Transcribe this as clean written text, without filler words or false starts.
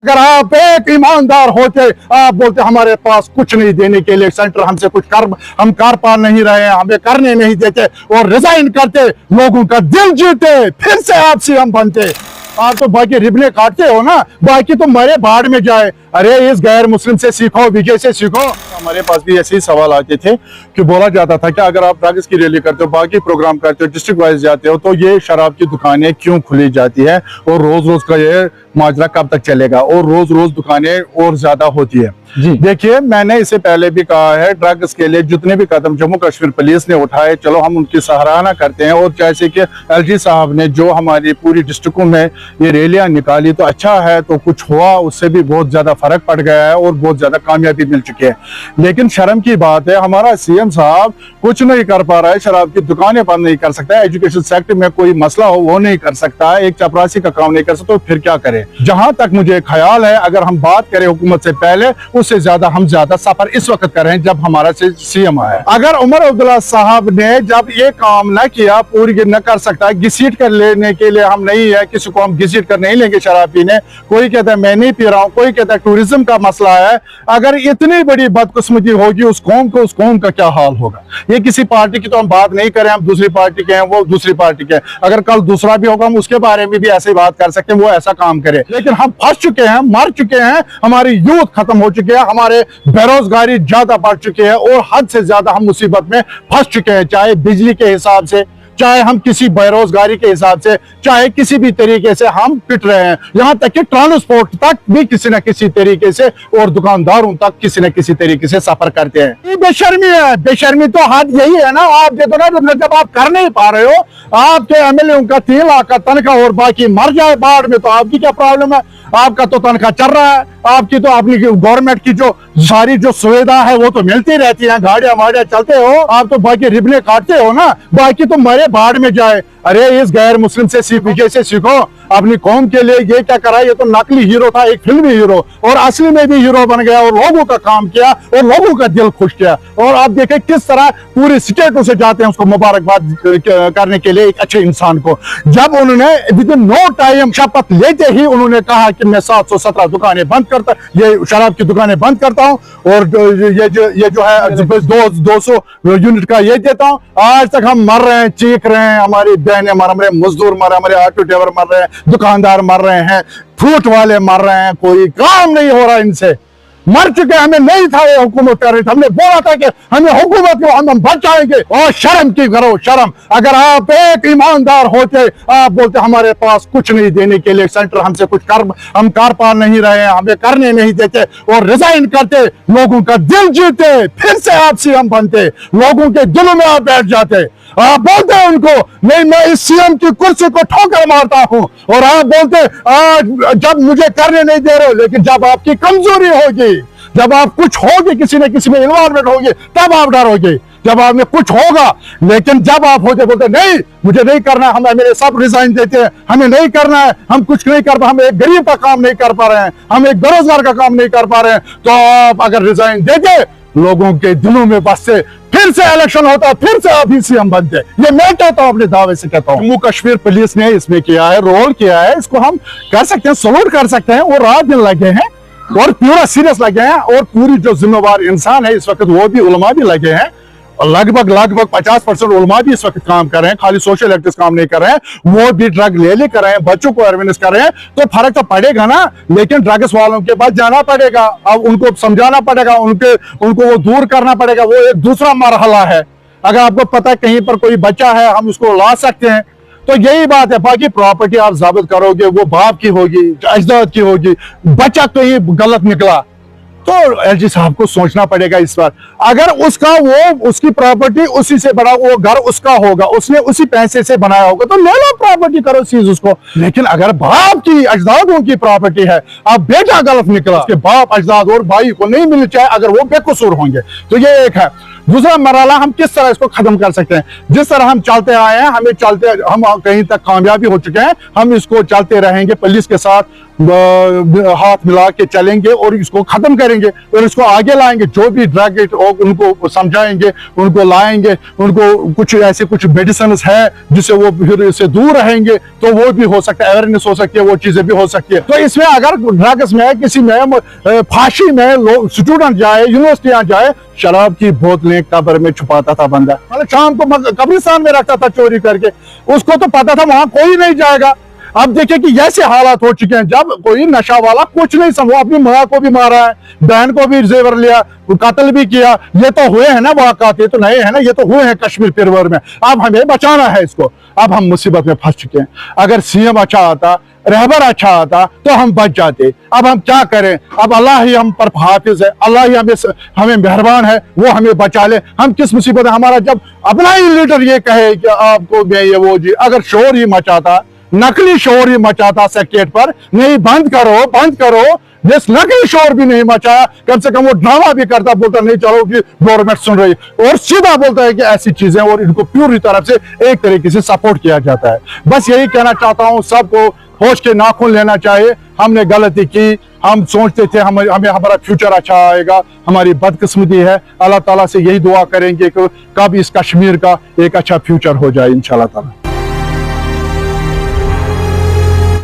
अगर आप एक ईमानदार होते, आप बोलते हमारे पास कुछ नहीं देने के लिए, सेंटर हमसे कुछ हम कर पा नहीं रहे हैं, हमें करने नहीं देते, और रिजाइन करते, लोगों का दिल जीते, फिर से आप सीएम बनते। आप तो बाकी रिबने काटते हो ना, बाकी तो मरे बाढ़ में जाए। अरे इस गैर मुस्लिम से सीखो, विजय से सीखो। हमारे पास भी ऐसे ही सवाल आते थे कि बोला जाता था कि अगर आप ड्रग्स की रैली करते हो, बाकी प्रोग्राम करते हो, डिस्ट्रिक्ट वाइज जाते हो, तो ये शराब की दुकानें क्यों खुली जाती है और रोज रोज का ये माजरा कब तक चलेगा और रोज रोज दुकानें और ज्यादा होती है। देखिए, मैंने इससे पहले भी कहा है, ड्रग्स के लिए जितने भी कदम जम्मू कश्मीर पुलिस ने उठाए, चलो हम उनकी सराहना करते हैं। और जैसे कि एलजी साहब ने जो हमारी पूरी डिस्ट्रिक्टों में ये रैलियां निकाली, तो अच्छा है, तो कुछ हुआ, उससे भी बहुत ज्यादा फर्क पड़ गया है और बहुत ज्यादा कामयाबी मिल चुकी है। लेकिन शर्म की बात है, हमारा सीएम साहब कुछ नहीं कर पा रहा है, शराब की दुकानें बंद नहीं कर सकता है, एजुकेशन सेक्टर में कोई मसला हो वो नहीं कर सकता, एक चपरासी का काम नहीं कर सकता, तो फिर क्या करे। जहां तक मुझे ख्याल है, अगर हम बात करें हुकूमत से पहले, उससे ज्यादा हम ज्यादा सफर इस वक्त कर रहे हैं जब हमारा सीएम आया। अगर उमर अब्दुल्ला साहब ने जब ये काम न किया, पूरी न कर सकता है, घसीट कर लेने के लिए हम नहीं है, किसी को हम घसीट कर नहीं लेंगे शराब पीने। कोई कहता है मैं नहीं पी रहा हूँ, कोई कहता है टूरिज्म का मसला है। अगर इतनी बड़ी बदकिस्मती होगी उस कौम का क्या हाल होगा। ये किसी पार्टी की तो हम बात नहीं करें, हम दूसरी पार्टी के हैं, वो दूसरी पार्टी के हैं। अगर कल दूसरा भी होगा, हम उसके बारे में भी ऐसे ही बात कर सकते हैं, वो ऐसा काम करे। लेकिन हम फंस चुके हैं, मर चुके हैं, हमारी यूथ खत्म हो चुकी है, हमारे बेरोजगारी ज्यादा बढ़ चुकी है और हद से ज्यादा हम मुसीबत में फंस चुके हैं, चाहे बिजली के हिसाब से, चाहे हम किसी बेरोजगारी के हिसाब से, चाहे किसी भी तरीके से हम पिट रहे हैं। यहाँ तक कि ट्रांसपोर्ट तक भी किसी न किसी तरीके से और दुकानदारों तक किसी न किसी तरीके से सफर करते हैं। ये बेशर्मी है, बेशर्मी तो हद यही है ना। आप देखो ना, जब आप कर नहीं पा रहे हो, आपके एमएलए का 3 लाख का तनख्वाह और बाकी मर जाए बाढ़ में, तो आपकी क्या प्रॉब्लम है। आपका तो तनख्वाह चल रहा है, आपकी तो अपनी गवर्नमेंट की जो सारी जो सुविधा है वो तो मिलती रहती है, गाड़ियां वाड़ियां चलते हो, आप तो बाकी रिबने काटते हो ना, बाकी तो मरे बाढ़ में जाए। अरे इस गैर मुस्लिम से विजय से सीखो, अपनी कौम के लिए ये क्या करा। ये तो नकली हीरो था, एक फिल्मी हीरो, और असली में भी हीरो बन गया और लोगों का काम किया और लोगों का दिल खुश किया। और आप देखें किस तरह पूरे स्टेटों से जाते हैं उसको मुबारकबाद करने के लिए, एक अच्छे इंसान को। जब उन्होंने विद इन नो टाइम शपथ लेते ही उन्होंने कहा कि मैं 717 दुकानें बंद करता, ये शराब की दुकानें बंद करता हूँ और ये जो है 200 यूनिट का ये देता हूँ। आज तक हम मर रहे हैं, चीख रहे हैं, हमारी बहनें मर रहे हैं, मजदूर मर रहे हैं, हमारे ऑटो ड्राइवर मर रहे हैं, दुकानदार मर रहे हैं, फ्रूट वाले मर रहे हैं, कोई काम नहीं हो रहा इनसे। मर चुके, हमें नहीं था ये हुकूमत कर रही थी, हमने बोला था कि हमें हुकूमत को हम बचाएंगे। और शर्म की करो, शर्म। अगर आप एक ईमानदार होते, आप बोलते हमारे पास कुछ नहीं देने के लिए, सेंटर हमसे कुछ हम कर पा नहीं रहे हैं, हमें करने नहीं देते, और रिजाइन करते, लोगों का दिल जीते, फिर से आप सीएम बनते, लोगों के दिलों में आप बैठ जाते। आप बोलते हैं उनको नहीं, मैं इस सीएम की कुर्सी को ठोकर मारता हूं, और आप बोलते जब मुझे करने नहीं दे रहे हो। लेकिन जब आपकी कमजोरी होगी, जब आप कुछ होगी, किसी न किसी में इन्वॉल्वमेंट होगी, तब आप डरोगे, जब आप में कुछ होगा। लेकिन जब आप होते बोलते नहीं मुझे नहीं करना, हम मेरे सब रिजाइन देते हैं, हमें नहीं करना है, हम कुछ नहीं कर पा, हम एक गरीब का काम नहीं कर पा रहे हैं, हम एक बेरोजगार का काम नहीं कर पा रहे हैं, तो आप अगर रिजाइन देते, लोगों के दिलों में बसते, फिर से इलेक्शन होता, फिर से आप ही सीएम बनते। ये मैं कहता हूं, अपने दावे से कहता हूं। जम्मू कश्मीर पुलिस ने इसमें किया है, रोल किया है, इसको हम कर सकते हैं, सलूट कर सकते हैं। और रात दिन लगे हैं और पूरा सीरियस लगे हैं, और पूरी जो जिम्मेवार इंसान है इस वक्त, वो भी उलमा भी लगे हैं, और लगभग 50% उलमा भी इस वक्त काम कर रहे हैं, खाली सोशल एक्टिविस्ट काम नहीं कर रहे हैं, वो भी ड्रग ले कर रहे हैं, बच्चों को अवेयरनेस कर रहे हैं। तो फर्क तो पड़ेगा ना, लेकिन ड्रग्स वालों के पास जाना पड़ेगा, अब उनको समझाना पड़ेगा, उनको वो दूर करना पड़ेगा। वो एक दूसरा मरहला है। अगर आपको पता है कहीं पर कोई बच्चा है, हम उसको ला सकते हैं, तो यही बात है। बाकी प्रॉपर्टी आप जाबित करोगे, वो बाप की होगी, अजदाद की होगी, बच्चा तो ही गलत निकला, तो एलजी साहब को सोचना पड़ेगा इस बार। अगर उसकी प्रॉपर्टी उसी से बड़ा, वो घर उसका होगा, उसने उसी पैसे से बनाया होगा, तो ले लो प्रॉपर्टी, करो सीज उसको। लेकिन अगर बाप की अजदादों की प्रॉपर्टी है, अब बेटा गलत निकला, उसके बाप अजदाद और भाई को नहीं मिलनी चाहिए अगर वो बेकसूर होंगे। तो ये एक है। दूसरा मरहला हम किस तरह इसको खत्म कर सकते हैं। जिस तरह हम चलते आए हैं, हम कहीं तक कामयाबी हो चुके हैं, हम इसको चलते रहेंगे, पुलिस के साथ हाथ मिला के चलेंगे और इसको खत्म करेंगे और इसको आगे लाएंगे। जो भी ड्रग उनको समझाएंगे, उनको लाएंगे, उनको कुछ ऐसे कुछ मेडिसिन है जिससे वो फिर इससे दूर रहेंगे, तो वो भी हो सकता है, अवेयरनेस हो सकती है, वो चीजें भी हो सकती है। तो इसमें अगर ड्रग्स में किसी में फांसी में लोग स्टूडेंट जाए, यूनिवर्सिटियां जाए, शराब की बोतलें कब्र में छुपाता था बंदा, मतलब शाम को कब्रिस्तान में रखता था चोरी करके, उसको तो पता था वहां कोई नहीं जाएगा। अब देखिए कि ऐसे हालात हो चुके हैं, जब कोई नशा वाला कुछ नहीं समझो, अपनी माँ को भी मारा है, बहन को भी जेवर लिया, कत्ल भी किया, ये तो हुए हैं ना वाक़ात, ये तो नहीं है ना, ये तो हुए हैं कश्मीर पिरवर में। अब हमें बचाना है इसको, अब हम मुसीबत में फंस चुके हैं। अगर सीएम अच्छा आता, रहबर अच्छा आता तो हम बच जाते। अब हम क्या करें, अब अल्लाह ही हम पर हाफिज है, अल्लाह ही हमें मेहरबान है, वो हमें बचा ले। हम किस मुसीबत है, हमारा जब अपना ही लीडर ये कहे कि आपको ये वो जी, अगर शोर ही मचाता, नकली शोर ही मचाता सेक्रेट पर, नहीं बंद करो बंद करो, जिस नकली शोर भी नहीं मचाया, कम से कम वो ड्रामा भी करता, बोलता नहीं चलो कि गवर्नमेंट सुन रही, और सीधा बोलता है कि ऐसी चीजें, और इनको पूरी तरफ से एक तरीके से सपोर्ट किया जाता है। बस यही कहना चाहता हूँ, सबको होश के नाखून लेना चाहिए। हमने गलती की, हम सोचते थे हमें हमारा फ्यूचर अच्छा आएगा, हमारी बदकिस्मती है। अल्लाह ताला से यही दुआ करेंगे कि कब इस कश्मीर का एक अच्छा फ्यूचर हो जाए इंशाल्लाह ताला।